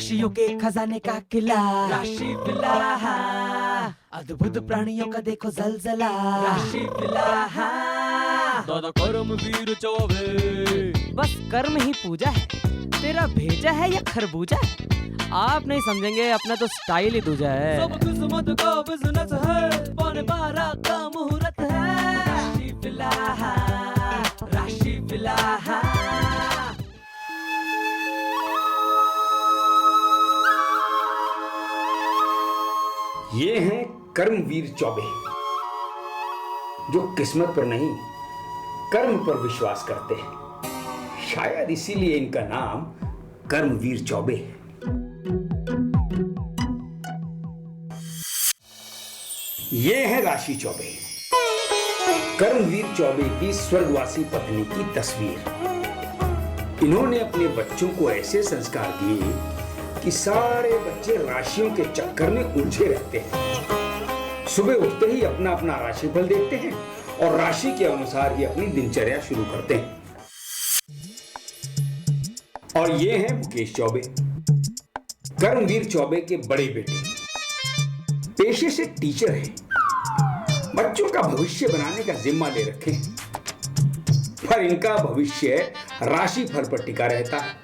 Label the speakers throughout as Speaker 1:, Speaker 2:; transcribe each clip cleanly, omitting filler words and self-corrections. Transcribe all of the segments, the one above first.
Speaker 1: राशियों के खजाने का किला, राशि विला। अद्भुत प्राणियों का देखो जलजला, राशि विला।
Speaker 2: दादा कर्मवीर चौबे,
Speaker 3: बस कर्म ही पूजा है, तेरा भेजा है या खरबूजा है? आप नहीं समझेंगे, अपना तो स्टाइल ही दूजा है।
Speaker 2: सब किस्मत का बिजनेस है, पौने 12 का मुहूर्त है।
Speaker 1: राशि विला, राशि विला।
Speaker 4: ये हैं कर्मवीर चौबे, जो किस्मत पर नहीं कर्म पर विश्वास करते हैं। शायद इसीलिए इनका नाम कर्मवीर चौबे है। ये है राशि चौबे, कर्मवीर चौबे की स्वर्गवासी पत्नी की तस्वीर। इन्होंने अपने बच्चों को ऐसे संस्कार दिए कि सारे बच्चे राशियों के चक्कर में उलझे रहते हैं। सुबह उठते ही अपना अपना राशिफल देखते हैं और राशि के अनुसार ही अपनी दिनचर्या शुरू करते हैं। और ये हैं मुकेश चौबे, कर्मवीर चौबे के बड़े बेटे। पेशे से टीचर हैं, बच्चों का भविष्य बनाने का जिम्मा ले रखे हैं। पर इनका भविष्य राशिफल पर टिका रहता है।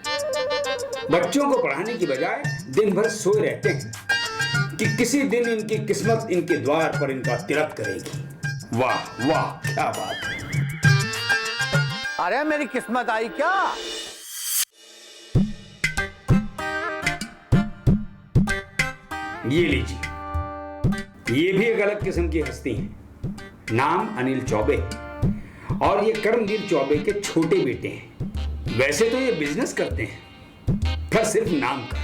Speaker 4: बच्चों को पढ़ाने की बजाय दिन भर सोए रहते हैं कि किसी दिन इनकी किस्मत इनके द्वार पर इनका तिलक करेगी। वाह वाह, क्या बात है।
Speaker 5: अरे मेरी किस्मत आई क्या?
Speaker 4: ये लीजिए, ये भी एक अलग किस्म की हस्ती है। नाम अनिल चौबे और ये कर्मवीर चौबे के छोटे बेटे हैं। वैसे तो ये बिजनेस करते हैं, पर सिर्फ नाम का।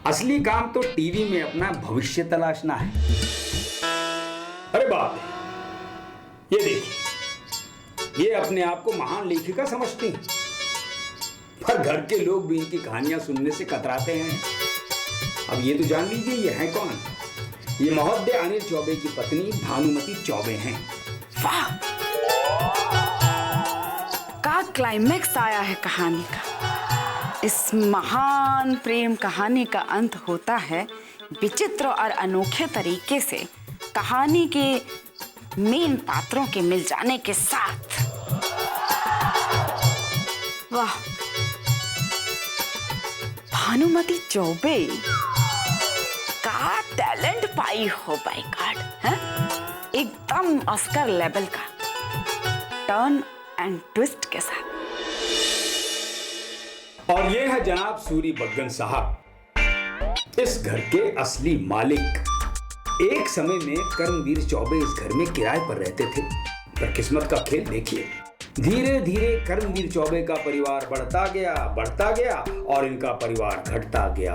Speaker 4: असली काम तो टीवी में अपना भविष्य तलाशना है। अरे बाप रे, ये देखिए, ये अपने आप को महान लेखिका समझती हैं, पर घर के लोग भी इनकी कहानियां सुनने से कतराते हैं। अब ये तो जान लीजिए, ये है कौन? ये महोदय अनिल चौबे की पत्नी भानुमति चौबे हैं।
Speaker 6: वाह, का क्लाइमेक्स आया है कहानी का। इस महान प्रेम कहानी का अंत होता है विचित्र और अनोखे तरीके से कहानी के मेन पात्रों के मिल जाने के साथ। वाह, भानुमति चौबे का टैलेंट पाई हो बाय गॉड, हैं? एकदम ऑस्कर लेवल का टर्न एंड ट्विस्ट के साथ।
Speaker 4: और ये है जनाब सूरी बग्गन साहब, इस घर के असली मालिक। एक समय में कर्मवीर चौबे इस घर में किराए पर रहते थे, पर किस्मत का खेल देखिए, धीरे धीरे कर्मवीर चौबे का परिवार बढ़ता गया और इनका परिवार घटता गया।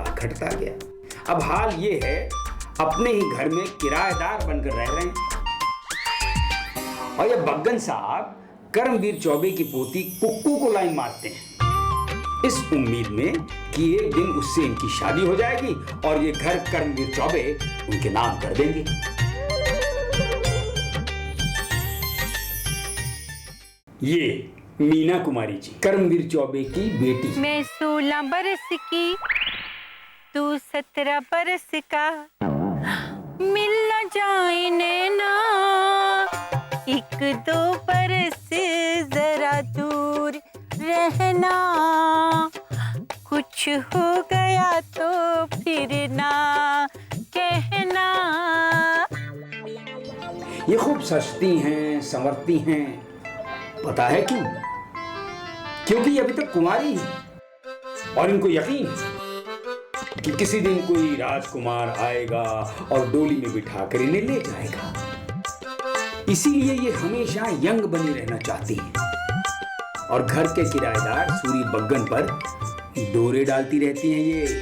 Speaker 4: अब हाल ये है, अपने ही घर में किराएदार बनकर रह रहे हैं। और ये बग्गन साहब कर्मवीर चौबे की पोती कुक्कू को लाइन मारते हैं, इस उम्मीद में कि एक दिन उससे इनकी शादी हो जाएगी और ये घर कर्मवीर चौबे उनके नाम कर देंगे। ये मीना कुमारी जी, कर्मवीर चौबे की बेटी।
Speaker 7: मैं 16 बरस की, तू 17 बरस का, मिल न जाए नैना, 1-2 बरस जरा दूर रहना, कुछ हो गया तो फिर ना कहना।
Speaker 4: ये खूब सजती हैं, संवरती हैं, पता है क्यों? क्योंकि ये अभी तक कुंवारी है और इनको यकीन है कि किसी दिन कोई राजकुमार आएगा और डोली में बिठाकर इन्हें ले जाएगा। इसीलिए ये हमेशा यंग बनी रहना चाहती है और घर के किराएदार सूरी बग्गन पर डोरे डालती रहती हैं ये।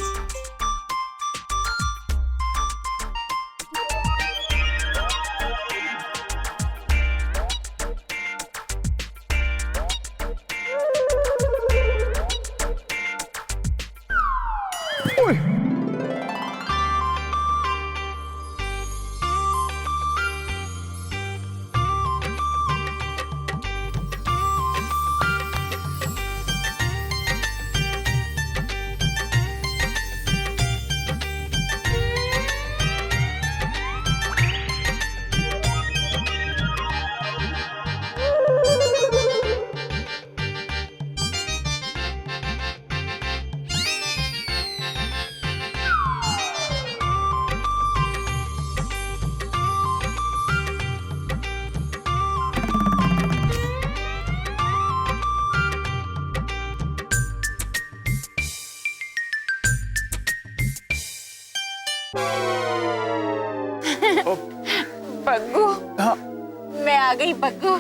Speaker 7: आ गई बग्गू।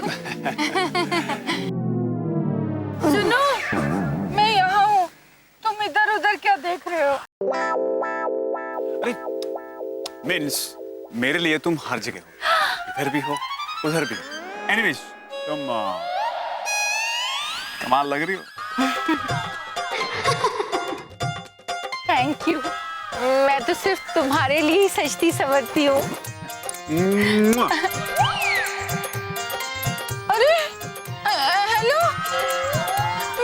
Speaker 7: सुनो, मैं यहाँ हूँ, तुम इधर उधर क्या देख रहे हो?
Speaker 8: अरे मीन्स मेरे लिए तुम हर जगह हो, इधर भी हो उधर भी हो। एनीवेज तुम कमाल लग रही हो।
Speaker 7: Thank you. मैं तो सिर्फ तुम्हारे लिए ही सजती संवरती हूँ। अरे हेलो,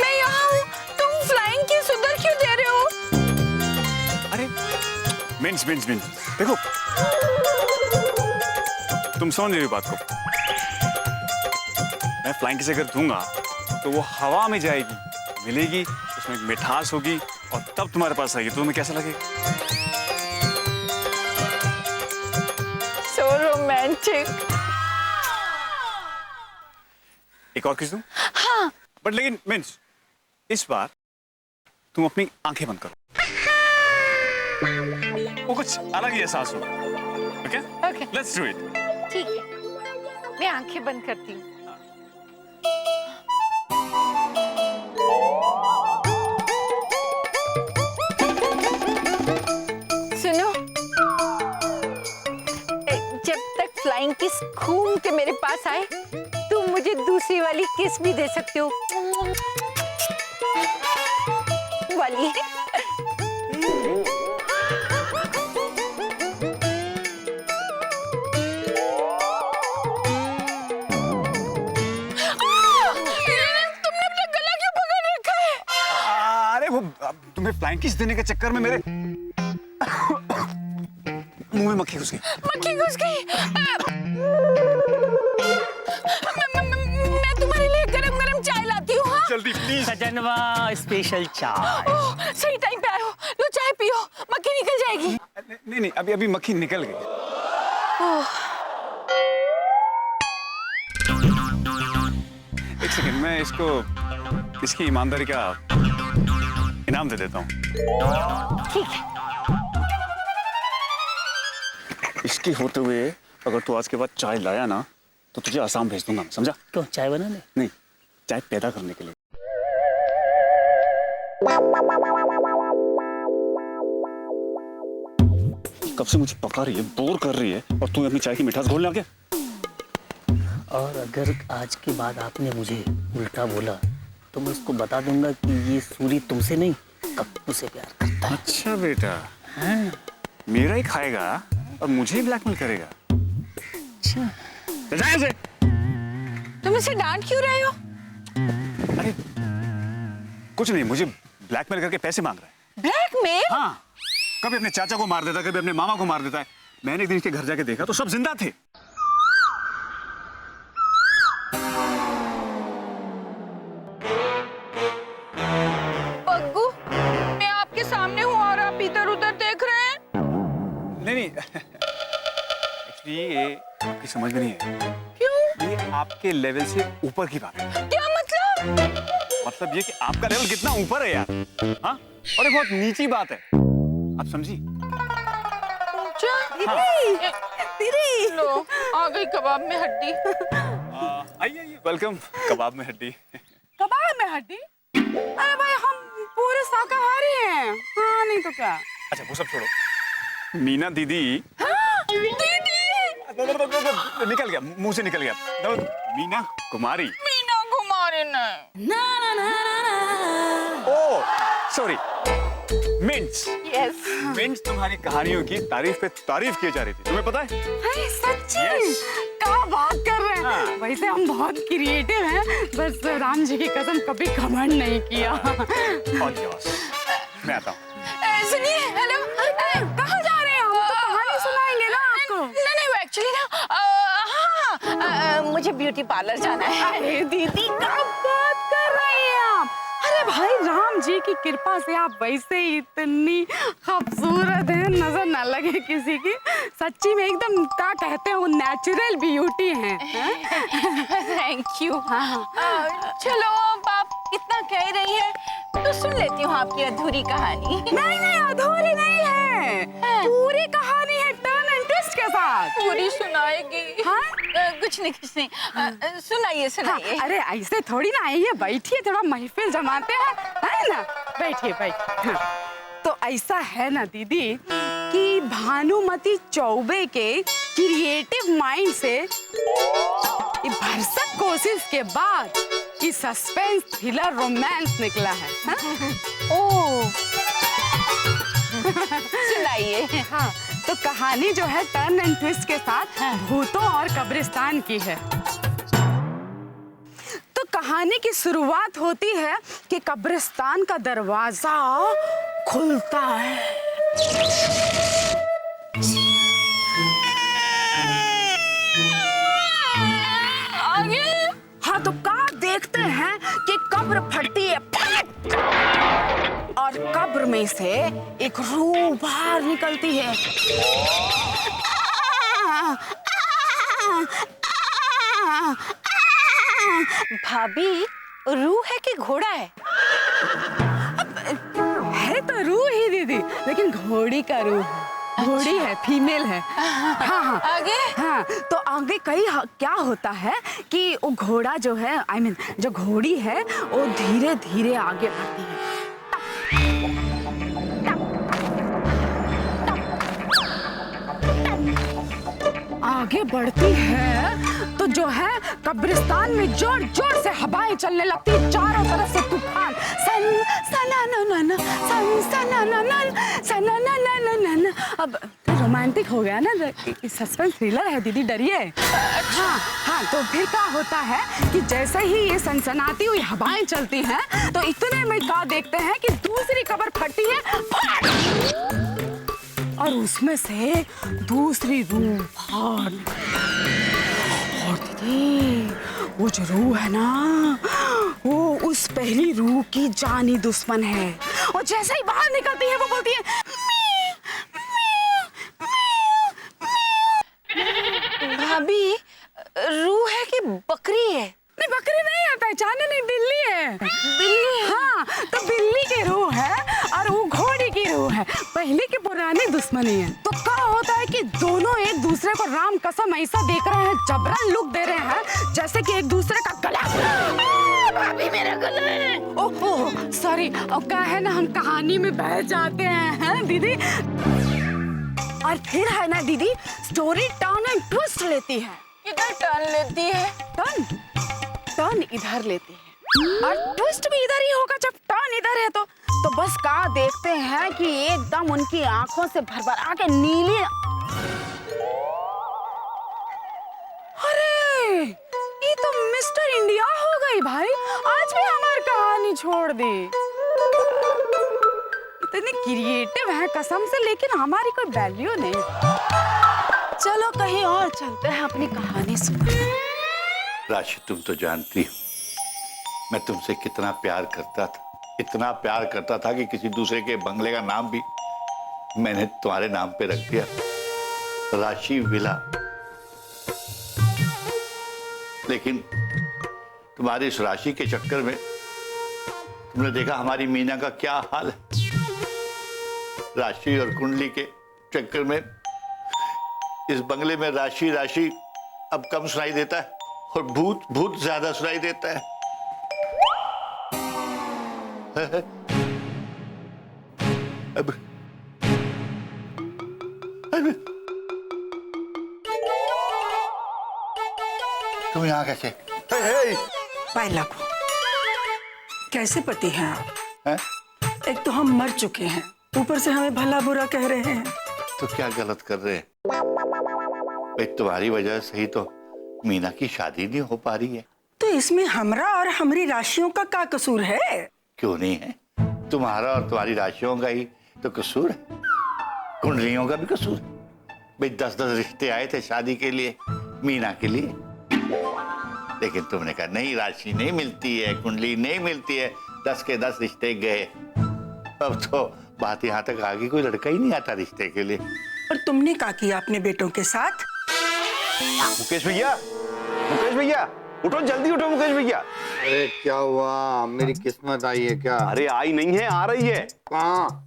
Speaker 7: मैं यहाँ हूँ, तुम फ्लाइंग किस उधर क्यों दे रहे हो?
Speaker 8: अरे मीन्स देखो, तुम समझ रही हो बात को। मैं फ्लाइंग किस अगर दूंगा तो वो हवा में जाएगी, मिलेगी, उसमें एक मिठास होगी और तब तुम्हारे पास आएगी। तो तुम्हें कैसा लगेगा?
Speaker 7: So romantic।
Speaker 8: एक और किस दूं?
Speaker 7: हाँ।
Speaker 8: बट लेकिन मीन्स इस बार तुम अपनी आंखें बंद करो, वो कुछ अलग ही एहसास हो। Okay
Speaker 7: okay,
Speaker 8: let's do it.
Speaker 7: ठीक है, मैं आंखें बंद करती हूँ। सुनो, जब तक फ्लाइंग किस घूम के मेरे पास आए, तुम मुझे दूसरी वाली किस भी दे सकते हो। वाली।
Speaker 8: तुम्हें फ्लाइंग किस देने के चक्कर में मेरे मुंह में मक्खी घुस गई।
Speaker 7: मक्खी घुस गई। मैं तुम्हारे लिए गरम चाय लाती हूँ। हाँ?
Speaker 8: जल्दी प्लीज।
Speaker 3: सजनवा स्पेशल चाय।
Speaker 7: ओह, सही टाइम पे आए हो, लो चाय पियो, मक्खी निकल जाएगी।
Speaker 8: नहीं, अभी मक्खी निकल गई। एक सेकंड, मैं इसकी ईमानदारी का इनाम दे देता हूँ।
Speaker 7: ठीक है।
Speaker 8: इसके होते हुए अगर तू आज के बाद चाय लाया ना तो तुझे आसाम भेज दूंगा, समझा?
Speaker 3: क्यों, चाय बनाने?
Speaker 8: नहीं, चाय पैदा करने के लिए। कब से मुझे पका रही है, बोर कर रही है, और तू अपनी चाय की मिठास घोल लाके।
Speaker 3: और अगर आज के बाद आपने मुझे उल्टा बोला तो मैं उसको बता दूंगा कि ये सूरी तुमसे नहीं कप्पू से प्यार करता है।
Speaker 8: अच्छा बेटा,
Speaker 3: हाँ।
Speaker 8: मेरा ही खाएगा और मुझे ही ब्लैकमेल करेगा।
Speaker 3: अच्छा,
Speaker 8: से।
Speaker 7: तुम इसे डांट क्यों रहे हो?
Speaker 8: अरे कुछ नहीं, मुझे ब्लैकमेल करके पैसे मांग रहा है।
Speaker 7: ब्लैकमेल?
Speaker 8: हाँ, कभी अपने चाचा को मार देता, कभी अपने मामा को मार देता है। मैंने एक दिन इसके घर जाके देखा तो सब जिंदा थे।
Speaker 7: पग्गू, मैं आपके सामने हूँ और आप इधर उधर देख रहे हैं।
Speaker 8: नहीं, एक्चुअली ये आपकी समझ में नहीं है।
Speaker 7: क्यों?
Speaker 8: ये आपके लेवल से ऊपर की बात है।
Speaker 7: क्या मतलब?
Speaker 8: मतलब ये कि आपका लेवल कितना ऊपर है यार। हाँ, और ये बहुत नीची बात है, आप समझी?
Speaker 7: दीदी, लो आ गई कबाब में हड्डी।
Speaker 8: आइए, वेलकम कबाब में हड्डी।
Speaker 6: कबाब में हड्डी? अरे भाई, हम पूरे शाकाहारी हैं। हाँ, नहीं तो क्या।
Speaker 8: अच्छा वो सब छोड़ो, मीना दीदी।
Speaker 7: दीदी,
Speaker 8: निकल गया, मुंह से निकल गया। मीना कुमारी।
Speaker 7: मीना कुमारी नहीं।
Speaker 8: Oh sorry, mints.
Speaker 7: Yes.
Speaker 8: Mints तुम्हारी कहानियों की तारीफ पे तारीफ की जा रही थी, तुम्हें पता है?
Speaker 6: अरे सच्ची?
Speaker 8: Yes.
Speaker 6: क्या बात कर रहे हैं?
Speaker 8: हाँ।
Speaker 6: वैसे हम बहुत क्रिएटिव हैं, बस राम जी की कसम कभी घमंड नहीं किया।
Speaker 8: मैं आता हूँ।
Speaker 7: सुनिए, हेलो।
Speaker 6: कहाँ जा रहे हैं? हम तो कहानी सुनाएंगे ना आपको।
Speaker 7: नहीं, एक्चुअली ना, हाँ, मुझे ब्यूटी पार्लर जाना है।
Speaker 6: अरे दीदी, क्या बात कर रही हैं आप? अरे भाई, राम जी की कृपा से आप वैसे ही इतनी खूबसूरत हैं, नजर ना लगे किसी की। सच्ची में एकदम क्या कहते हैं, वो नेचुरल ब्यूटी हैं।
Speaker 7: Thank you. चलो, अब आप इतना कह रही हैं तो सुन लेती हूँ आपकी अधूरी कहानी।
Speaker 6: नहीं, अधूरी नहीं है, पूरी कहानी है, टर्न एंड ट्विस्ट के साथ बात?
Speaker 7: पूरी सुनाएगी?
Speaker 6: हाँ?
Speaker 7: कुछ नहीं सुनाइए सुनाइए।
Speaker 6: हाँ, अरे ऐसे थोड़ी ना, आइए बैठिए, थोड़ा महफिल जमाते हैं, है ना? बैठिए बैठिए। हाँ। तो ऐसा है ना दीदी कि भानुमति चौबे के क्रिएटिव माइंड से भरसक कोशिश के बाद ये सस्पेंस थ्रिलर रोमांस निकला है। हाँ?
Speaker 7: ओह सुनाइए।
Speaker 6: हाँ, तो कहानी जो है टर्न एंड ट्विस्ट के साथ भूतों और कब्रिस्तान की है। तो कहानी की शुरुआत होती है कि कब्रिस्तान का दरवाजा खुलता है।
Speaker 7: आगे?
Speaker 6: हाँ, तो क्या देखते हैं कि कब्र फटती है, फट! और कब्र में से एक रूह बाहर निकलती है।
Speaker 7: भाभी, रूह है कि घोड़ा है?
Speaker 6: है तो रूह ही दीदी, लेकिन घोड़ी का रूह है। घोड़ी है, फीमेल है। हाँ हाँ।
Speaker 7: आगे?
Speaker 6: हाँ, तो आगे क्या होता है कि वो घोड़ा जो है, I mean, जो घोड़ी है वो धीरे धीरे आगे बढ़ती है। आगे बढ़ती है तो जो है कब्रिस्तान में जोर जोर से हवाएं चलने लगती है, चारों तरफ से तूफान। सन सना सन सना। अब रोमांटिक हो गया ना, सस्पेंस थ्रिलर है दीदी, डरिए। हाँ हाँ, तो फिर क्या होता है कि जैसे ही ये सनसनाती हुई हवाएं चलती हैं तो इतने में क्या देखते हैं कि दूसरी कब्र फटती है, फट! और उसमें से दूसरी रूह बाहर और दीदी वो जो रूह है ना, वो उस पहली रूह की जानी दुश्मन है। और जैसे ही बाहर निकलती है वो बोलती है
Speaker 7: भाभी, रूह है कि बकरी है?
Speaker 6: नहीं, बकरी नहीं है, पहचाने नहीं, बिल्ली है। बिल्ली? हाँ, तो बिल्ली की रूह है और वो घोड़ी की रूह है, पहले की पुरानी दुश्मनी है। तो क्या होता है कि दोनों एक दूसरे को राम कसम ऐसा देख रहे हैं, जबरन लुक दे रहे हैं जैसे कि एक दूसरे का गला। भाभी मेरा गला है। ओह सॉरी, अब क्या है ना, हम कहानी में बह जाते हैं दीदी। और फिर है ना दीदी, स्टोरी टर्न एंड ट्विस्ट लेती है।
Speaker 7: किधर टर्न लेती है?
Speaker 6: टर्न इधर लेती है और ट्विस्ट भी इधर ही होगा जब टर्न इधर है। तो बस क्या देखते हैं कि एकदम उनकी आंखों से भरभरा के नीली। अरे ये तो मिस्टर इंडिया हो गई भाई, आज भी हमारी कहानी छोड़ दी। इतने क्रिएटिव है कसम से, लेकिन हमारी कोई वैल्यू नहीं। चलो कहीं और चलते हैं, अपनी कहानी सुनते हैं।
Speaker 5: राशि, तुम तो जानती हो मैं तुमसे कितना प्यार करता था, इतना प्यार करता था कि किसी दूसरे के बंगले का नाम भी मैंने तुम्हारे नाम पे रख दिया, राशि विला। लेकिन तुम्हारी इस राशि के चक्कर में तुमने देखा हमारी मीना का क्या हाल है। राशि और कुंडली के चक्कर में इस बंगले में राशि राशि अब कम सुनाई देता है और भूत भूत ज्यादा सुनाई देता है। अब तुम यहाँ कैसे?
Speaker 9: पायला को कैसे पति हैं आप?
Speaker 5: है?
Speaker 9: एक तो हम मर चुके हैं, ऊपर से हमें भला बुरा कह रहे हैं।
Speaker 5: तो क्या गलत कर रहे हैं? भाई तुम्हारी वजह से ही तो मीना की शादी नहीं हो पा रही है।
Speaker 9: तो इसमें हमरा और हमारी राशियों का क्या कसूर है?
Speaker 5: क्यों नहीं है, तुम्हारा और तुम्हारी राशियों का ही तो कसूर है, कुंडलियों का भी कसूर है। भाई 10-10 रिश्ते आए थे शादी के लिए, मीना के लिए, लेकिन तुमने कहा नहीं, राशि नहीं मिलती है, कुंडली नहीं मिलती है, 10 के 10 रिश्ते गए। अब तो बात यहाँ तक आ गई, कोई लड़का ही नहीं आता रिश्ते के लिए।
Speaker 9: और तुमने क्या किया अपने बेटों के साथ?
Speaker 8: मुकेश भैया, मुकेश भैया उठो, जल्दी उठो मुकेश भैया।
Speaker 10: अरे क्या हुआ, मेरी किस्मत आई है क्या?
Speaker 8: अरे आई नहीं है, आ रही है।
Speaker 10: कहाँ?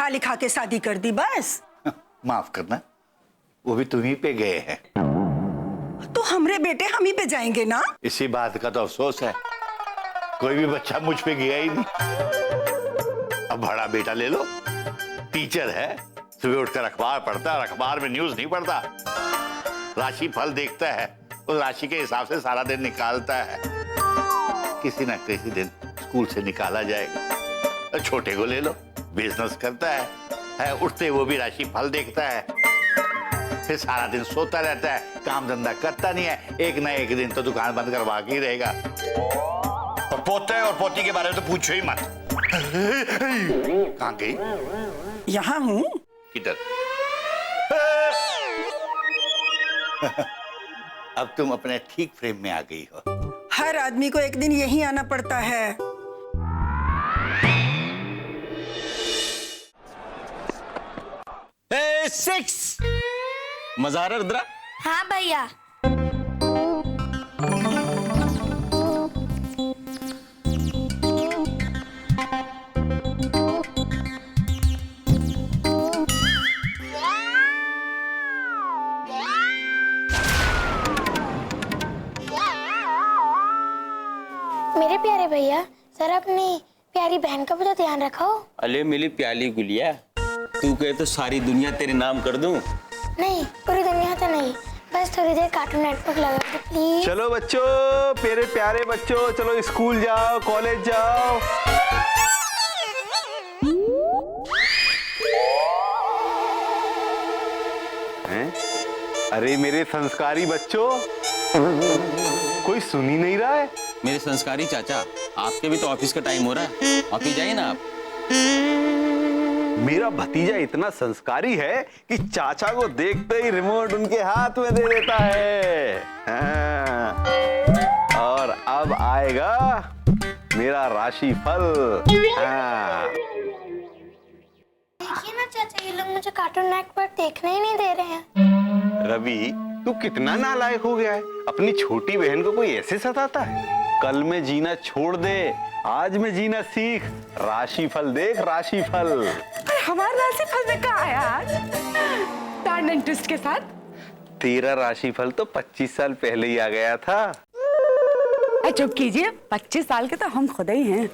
Speaker 9: पढ़ा लिखा के शादी कर दी बस।
Speaker 5: माफ करना, वो भी तुम्ही पे गए हैं।
Speaker 9: तो हमरे बेटे हम ही पे जाएंगे ना।
Speaker 5: इसी बात का तो अफसोस है, कोई भी बच्चा मुझ पे गया ही नहीं। अब बड़ा बेटा ले लो, टीचर है, सुबह उठकर अखबार पढ़ता है, अखबार में न्यूज नहीं पढ़ता, राशि फल देखता है, उस राशि के हिसाब से सारा दिन निकालता है। किसी ना किसी दिन स्कूल से निकाला जाएगा। छोटे को ले लो, बिजनेस करता है, उठते वो भी राशि फल देखता है, फिर सारा दिन सोता रहता है, काम धंधा करता नहीं है, एक ना एक दिन तो दुकान बंद करवा के ही रहेगा। और पोते और पोती के बारे में तो पूछो ही मत। कहाँ गई?
Speaker 9: यहाँ हूँ।
Speaker 5: किधर? अब तुम अपने ठीक फ्रेम में आ गई हो।
Speaker 9: हर आदमी को एक दिन यहीं आना पड़ता है।
Speaker 11: सिक्स मजा आ रहा है रुद्रा?
Speaker 12: हाँ भैया। मेरे प्यारे भैया, सर अपनी प्यारी बहन का भी ध्यान रखो।
Speaker 11: अले मेरी प्याली गुलिया, तू कहे तो सारी दुनिया तेरे नाम कर दूं?
Speaker 12: नहीं, पूरी दुनिया तो नहीं, बस थोड़ी देर कार्टून नेटवर्क लगा दो प्लीज।
Speaker 13: चलो बच्चों, मेरे प्यारे बच्चों, चलो स्कूल जाओ, कॉलेज जाओ। हैं? अरे मेरे संस्कारी बच्चों, कोई सुन ही नहीं रहा है।
Speaker 11: मेरे संस्कारी चाचा, आपके भी तो ऑफिस का टाइम हो रहा है, ऑफिस जाइए ना आप।
Speaker 13: मेरा भतीजा इतना संस्कारी है कि चाचा को देखते ही रिमोट उनके हाथ में दे देता है। हाँ। और अब आएगा मेरा राशि फल। हाँ।
Speaker 12: देखिए ना चाचा, ये लोग मुझे कार्टून नेटवर्क देखने ही नहीं दे रहे हैं।
Speaker 13: रवि, तू कितना नालायक हो गया है, अपनी छोटी बहन को कोई ऐसे सताता है। कल में जीना छोड़ दे, आज में जीना सीख। राशि फल देख, राशि फल।
Speaker 6: हमारा राशि फल में कहाँ आया आज? टर्न एंड ट्विस्ट के साथ।
Speaker 13: तेरा राशि फल तो 25 साल पहले ही आ गया था।
Speaker 6: चुप कीजिए, 25 साल के तो हम खुद ही हैं।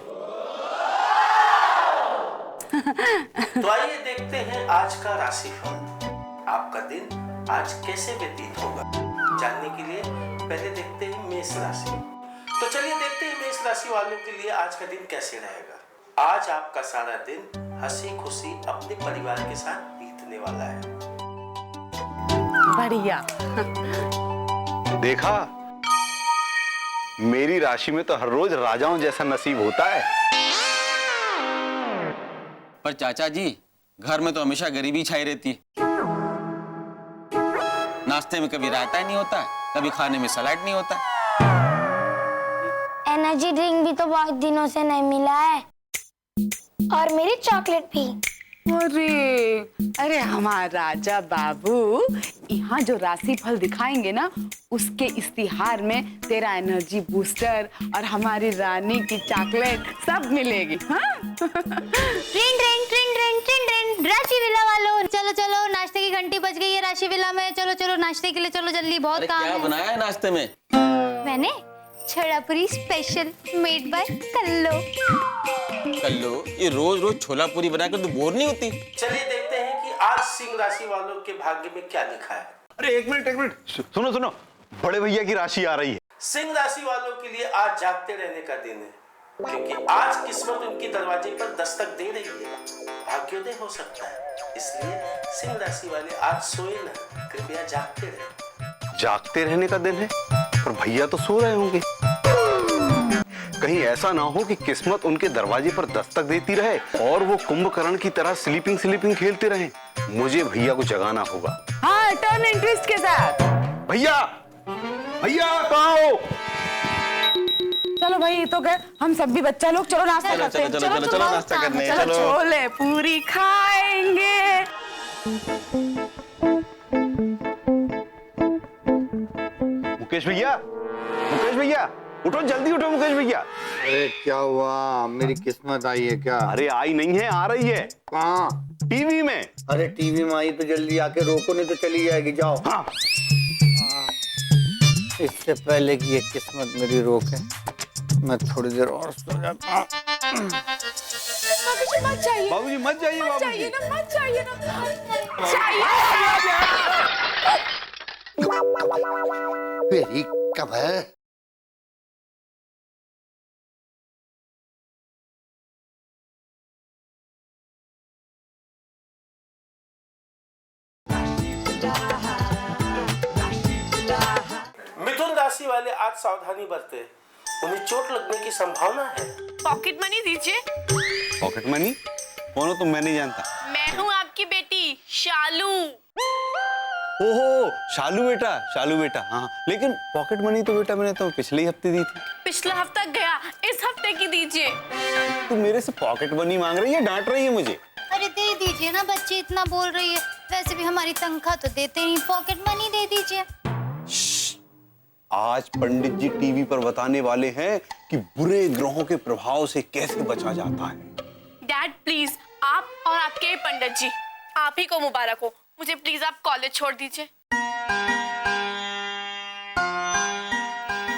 Speaker 14: तो आइए देखते हैं आज का राशिफल। आपका दिन आज कैसे व्यतीत होगा, जानने के लिए पहले देखते हैं मेष राशि। तो चलिए देखते हैं मेष राशि वालों के लिए आज का दिन कैसे रहेगा। आज आपका सारा दिन हंसी खुशी अपने परिवार के साथ बीतने वाला है।
Speaker 6: बढ़िया।
Speaker 13: देखा, मेरी राशि में तो हर रोज राजाओं जैसा नसीब होता है।
Speaker 11: पर चाचा जी, घर में तो हमेशा गरीबी छाई रहती है। नाश्ते में कभी रायता नहीं होता, कभी खाने में सलाद नहीं होता।
Speaker 12: एनर्जी ड्रिंक भी तो बहुत दिनों से नहीं मिला है, और मेरी चॉकलेट भी।
Speaker 6: अरे हमारा राजा बाबू, यहाँ जो राशि फल दिखाएंगे ना, उसके इश्तिहार में तेरा एनर्जी बूस्टर और हमारी रानी की चॉकलेट सब मिलेगी। हाँ?
Speaker 12: ट्रिन ट्रिन ट्रिन ट्रिन ट्रिन ट्रिन, राशि विला वालों, चलो चलो, नाश्ते की घंटी बज गई है राशि विला में। चलो चलो नाश्ते के लिए चलो, जल्दी, बहुत काम है।
Speaker 11: क्या बनाया है नाश्ते में?
Speaker 12: मैंने छोलापुरी स्पेशल मेड बाय कल्लो।
Speaker 11: कल्लो, ये रोज रोज छोलापुरी बनाकर तो बोर नहीं होती?
Speaker 14: चलिए देखते हैं कि आज सिंह राशि वालों के भाग्य में क्या लिखा है।
Speaker 13: अरे एक मिनट, सुनो सुनो, बड़े भैया की राशि आ रही है।
Speaker 14: सिंह राशि वालों के लिए आज जागते रहने का दिन है, क्योंकि आज किस्मत उनकी दरवाजे पर दस्तक दे रही है। भाग्योदय हो सकता है, इसलिए सिंह राशि वाले आज सोए ना, कृपया जागते रहे।
Speaker 13: जागते रहने का दिन है, पर भैया तो सो रहे होंगे। कहीं ऐसा ना हो कि किस्मत उनके दरवाजे पर दस्तक देती रहे और वो कुंभकर्ण की तरह स्लीपिंग खेलते रहें। मुझे भैया को जगाना होगा।
Speaker 6: हाँ, टर्न एंड ट्विस्ट के साथ।
Speaker 13: भैया, भैया कहाँ हो?
Speaker 6: चलो भाई, तो गए हम सब भी बच्चा लोग, चलो नाश्ता करते हैं।
Speaker 11: चलो नाश्ता करने,
Speaker 6: चलो छोले पूरी खाएंगे।
Speaker 13: मुकेश भैया, उठो जल्दी उठो मुकेश भैया।
Speaker 10: अरे क्या हुआ, मेरी किस्मत आई है क्या?
Speaker 13: अरे आई नहीं है, आ रही है।
Speaker 10: कहाँ?
Speaker 13: टीवी में।
Speaker 10: अरे टीवी में आई तो जल्दी आके रोको, नहीं तो चली जाएगी। जाओ।
Speaker 13: हाँ।
Speaker 10: इससे पहले कि ये किस्मत मेरी रोके, मैं थोड़ी देर और सो जाता हूँ।
Speaker 9: बाबूजी मत जाइए।
Speaker 13: बाबूजी मत जाइए।
Speaker 9: मत जाइए ना, मत जाइए ना।
Speaker 5: मेरी कमर।
Speaker 14: मिथुन राशि वाले आज सावधानी बरते, उन्हें चोट लगने की संभावना है।
Speaker 15: पॉकेट मनी दीजिए।
Speaker 13: Pocket money? कौन हो तुम? मैं नहीं जानता।
Speaker 15: मैं हूँ आपकी बेटी शालू।
Speaker 13: ओहो शालू बेटा, शालू बेटा। हाँ लेकिन पॉकेट मनी तो बेटा मैंने तो पिछले ही हफ्ते दी थी।
Speaker 15: पिछला हफ्ता गया, इस हफ्ते की दीजिए।
Speaker 13: तू मेरे से पॉकेट मनी मांग रही है, डांट रही है मुझे?
Speaker 12: अरे दे दीजिए ना, बच्ची इतना बोल रही है। वैसे भी हमारी तनख्वाह तो देते नहीं, पॉकेट मनी दे दीजिए।
Speaker 13: आज पंडित जी टीवी पर बताने वाले हैं कि बुरे ग्रहों के प्रभाव से कैसे बचा जाता है।
Speaker 15: डैड प्लीज, आप और आपके पंडित जी, आप ही को मुबारक हो। मुझे प्लीज आप कॉलेज छोड़ दीजिए।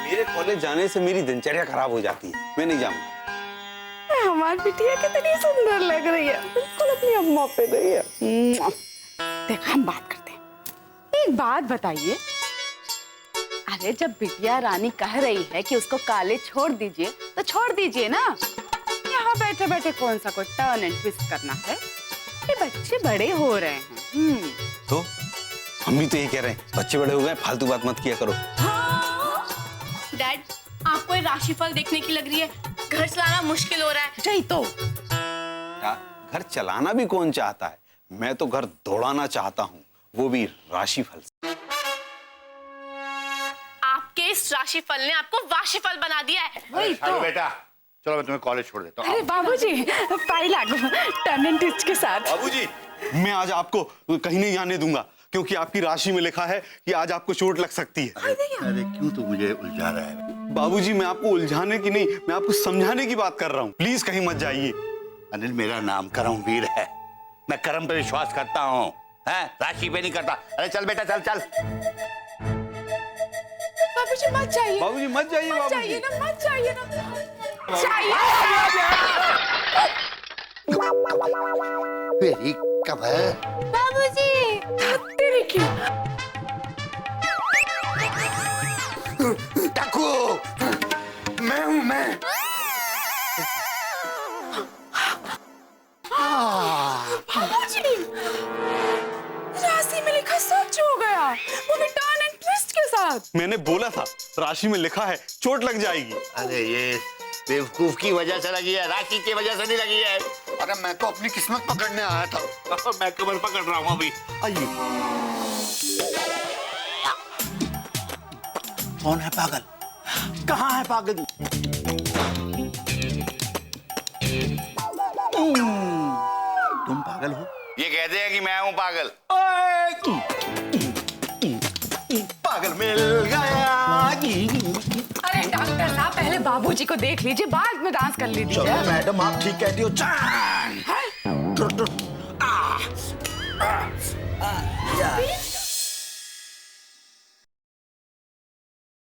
Speaker 13: मेरे कॉलेज जाने से मेरी दिनचर्या खराब हो जाती है, मैं नहीं जाऊंगा।
Speaker 6: हमारी बिटिया कितनी सुंदर लग रही है, बिल्कुल अपनी अम्मा पे गई है। देखो हम बात करते हैं। एक बात बताइए, अरे जब बिटिया रानी कह रही है कि उसको कॉलेज छोड़ दीजिए तो छोड़ दीजिए ना। यहाँ बैठे बैठे कौन सा कोई टर्न एंड ट्विस्ट करना है? ये बच्चे बड़े हो रहे हैं।
Speaker 13: तो हम भी तो ये कह रहे हैं, बच्चे बड़े हो गए, फालतू बात मत किया करो।
Speaker 15: डैड आपको ये राशिफल देखने की लग रही है, घर चलाना मुश्किल हो रहा है।
Speaker 6: सही तो
Speaker 13: घर चलाना भी कौन चाहता है, मैं तो घर दौड़ाना चाहता हूँ, वो भी राशिफल से।
Speaker 15: आपके इस राशिफल ने आपको वाशिफल बना दिया है।
Speaker 5: वही तो बेटा, चलो मैं तुम्हें कॉलेज छोड़ देता हूँ।
Speaker 6: अरे बाबूजी पाई लागो टर्न एंड ट्विस्ट के साथ।
Speaker 13: बाबूजी मैं आज आपको कहीं नहीं जाने दूंगा, क्योंकि आपकी राशि में लिखा है कि आज आपको चोट लग सकती है।
Speaker 5: अरे क्यों तू मुझे उलझा रहा है?
Speaker 13: बाबूजी मैं आपको उलझाने की नहीं, मैं आपको समझाने की बात कर रहा हूँ। प्लीज कहीं मत जाइए।
Speaker 5: अनिल मेरा नाम कर्मवीर है, मैं कर्म पे विश्वास करता हूँ, राशि पे नहीं करता। अरे चल बेटा चल चल।
Speaker 9: बाबूजी मत जाइए।
Speaker 13: बाबूजी मत जाइए।
Speaker 9: मत जाइए ना, मत जाइए ना।
Speaker 5: मेरी कमर।
Speaker 12: बाबूजी
Speaker 9: तेरी की
Speaker 5: टाकू, मैं हूँ मैं।
Speaker 9: बाबूजी राशि में लिखा सच हो गया, वो भी टर्न एंड ट्विस्ट के साथ।
Speaker 13: मैंने बोला था राशि में लिखा है चोट लग जाएगी।
Speaker 5: अरे ये बेवकूफ की वजह से लगी है, राशि की वजह से नहीं लगी है। अरे मैं तो अपनी किस्मत पकड़ने आया था, मैं कमर पकड़ रहा हूँ अभी। आइए। कौन है पागल? कहाँ है पागल? तुम पागल हो? ये कहते हैं कि मैं हूँ पागल। पागल मिल गया।
Speaker 6: अरे डॉक्टर साहब पहले बाबूजी को देख लीजिए, बाद में डांस कर लीजिए।
Speaker 5: चलो मैडम आप ठीक कहती हो। चान।